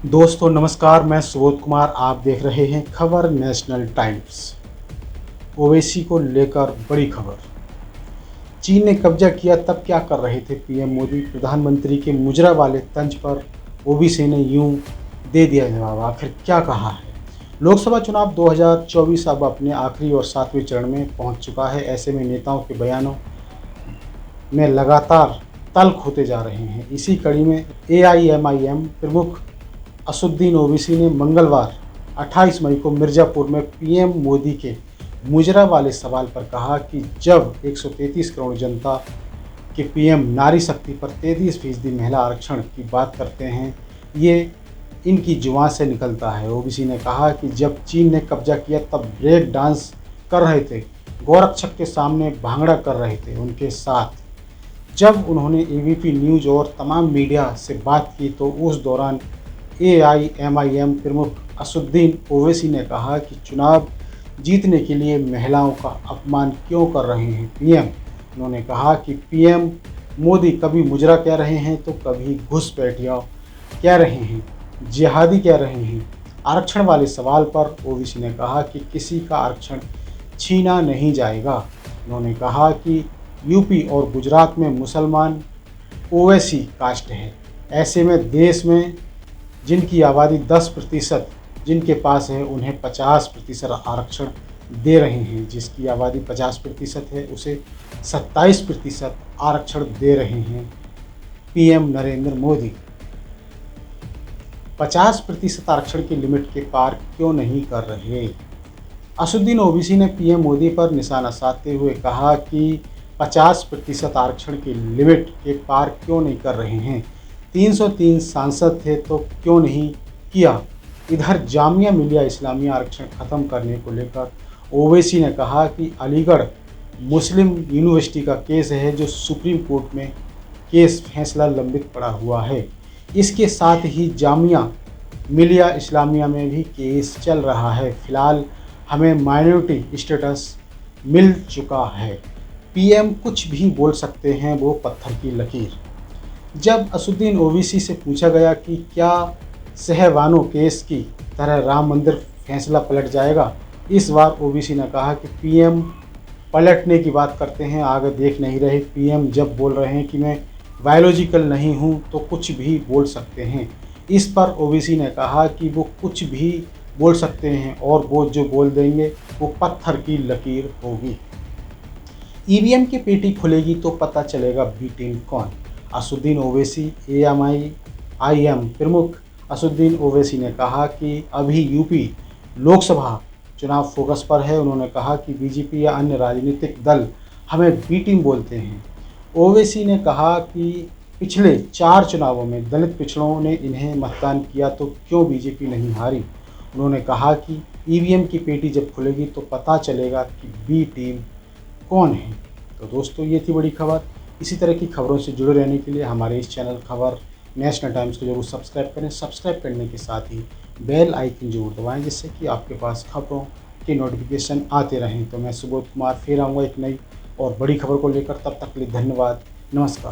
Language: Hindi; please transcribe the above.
दोस्तों नमस्कार, मैं सुबोध कुमार। आप देख रहे हैं खबर नेशनल टाइम्स। ओवैसी को लेकर बड़ी खबर। चीन ने कब्जा किया तब क्या कर रहे थे पीएम मोदी? प्रधानमंत्री के मुजरा वाले तंज पर ओवैसी ने यूं दे दिया जवाब। आखिर क्या कहा है? लोकसभा चुनाव 2024 अब अपने आखिरी और 7वें चरण में पहुंच चुका है। ऐसे में नेताओं के बयानों में लगातार तल्ख होते जा रहे हैं। इसी कड़ी में एआईएमआईएम प्रमुख असदुद्दीन ओवैसी ने मंगलवार 28 मई को मिर्जापुर में पीएम मोदी के मुजरा वाले सवाल पर कहा कि जब 133 करोड़ जनता के पीएम नारी शक्ति पर 33% महिला आरक्षण की बात करते हैं, ये इनकी जुबान से निकलता है। ओवैसी ने कहा कि जब चीन ने कब्जा किया तब ब्रेक डांस कर रहे थे, गौरक्षक के सामने भांगड़ा कर रहे थे उनके साथ। जब उन्होंने एबीपी न्यूज़ और तमाम मीडिया से बात की तो उस दौरान एआईएमआईएम प्रमुख असदुद्दीन ओवैसी ने कहा कि चुनाव जीतने के लिए महिलाओं का अपमान क्यों कर रहे हैं पीएम। उन्होंने कहा कि पीएम मोदी कभी मुजरा कह रहे हैं तो कभी घुसपैठिया कह रहे हैं, जिहादी कह रहे हैं। आरक्षण वाले सवाल पर ओवैसी ने कहा कि किसी का आरक्षण छीना नहीं जाएगा। उन्होंने कहा कि यूपी और गुजरात में मुसलमान ओवैसी कास्ट है। ऐसे में देश में जिनकी आबादी 10% जिनके पास है उन्हें 50% आरक्षण दे रहे हैं। जिसकी आबादी 50% है उसे 27% आरक्षण दे रहे हैं पीएम नरेंद्र मोदी। 50% आरक्षण की लिमिट के पार क्यों नहीं कर रहे? असदुद्दीन ओवैसी ने पीएम मोदी पर निशाना साधते हुए कहा कि 50% आरक्षण की लिमिट के पार क्यों नहीं कर रहे हैं? 303 सांसद थे तो क्यों नहीं किया? इधर जामिया मिलिया इस्लामिया आरक्षण खत्म करने को लेकर ओवैसी ने कहा कि अलीगढ़ मुस्लिम यूनिवर्सिटी का केस है जो सुप्रीम कोर्ट में केस फैसला लंबित पड़ा हुआ है। इसके साथ ही जामिया मिलिया इस्लामिया में भी केस चल रहा है। फिलहाल हमें माइनॉरिटी स्टेटस मिल चुका है। पीएम कुछ भी बोल सकते हैं, वो पत्थर की लकीर। जब असदुद्दीन ओवैसी से पूछा गया कि क्या सहवानो केस की तरह राम मंदिर फैसला पलट जाएगा, इस बार ओवैसी ने कहा कि पीएम पलटने की बात करते हैं, आगे देख नहीं रहे। पीएम जब बोल रहे हैं कि मैं बायोलॉजिकल नहीं हूं तो कुछ भी बोल सकते हैं। इस पर ओवैसी ने कहा कि वो कुछ भी बोल सकते हैं और वो जो बोल देंगे वो पत्थर की लकीर होगी। ईवीएम की पेटी खुलेगी तो पता चलेगा बी टीम कौन। असदुद्दीन ओवैसी एआईएमआईएम प्रमुख असदुद्दीन ओवैसी ने कहा कि अभी यूपी लोकसभा चुनाव फोकस पर है। उन्होंने कहा कि बीजेपी या अन्य राजनीतिक दल हमें बी टीम बोलते हैं। ओवैसी ने कहा कि पिछले 4 चुनावों में दलित पिछड़ों ने इन्हें मतदान किया तो क्यों बीजेपी नहीं हारी। उन्होंने कहा कि ईवीएम की पेटी जब खुलेगी तो पता चलेगा कि बी टीम कौन है। तो दोस्तों ये थी बड़ी खबर। इसी तरह की खबरों से जुड़े रहने के लिए हमारे इस चैनल खबर नेशनल टाइम्स को जरूर सब्सक्राइब करें। सब्सक्राइब करने के साथ ही बेल आइकन जरूर दबाएं जिससे कि आपके पास खबरों के नोटिफिकेशन आते रहें। तो मैं सुबोध कुमार फिर आऊँगा एक नई और बड़ी खबर को लेकर। तब तक के लिए धन्यवाद, नमस्कार।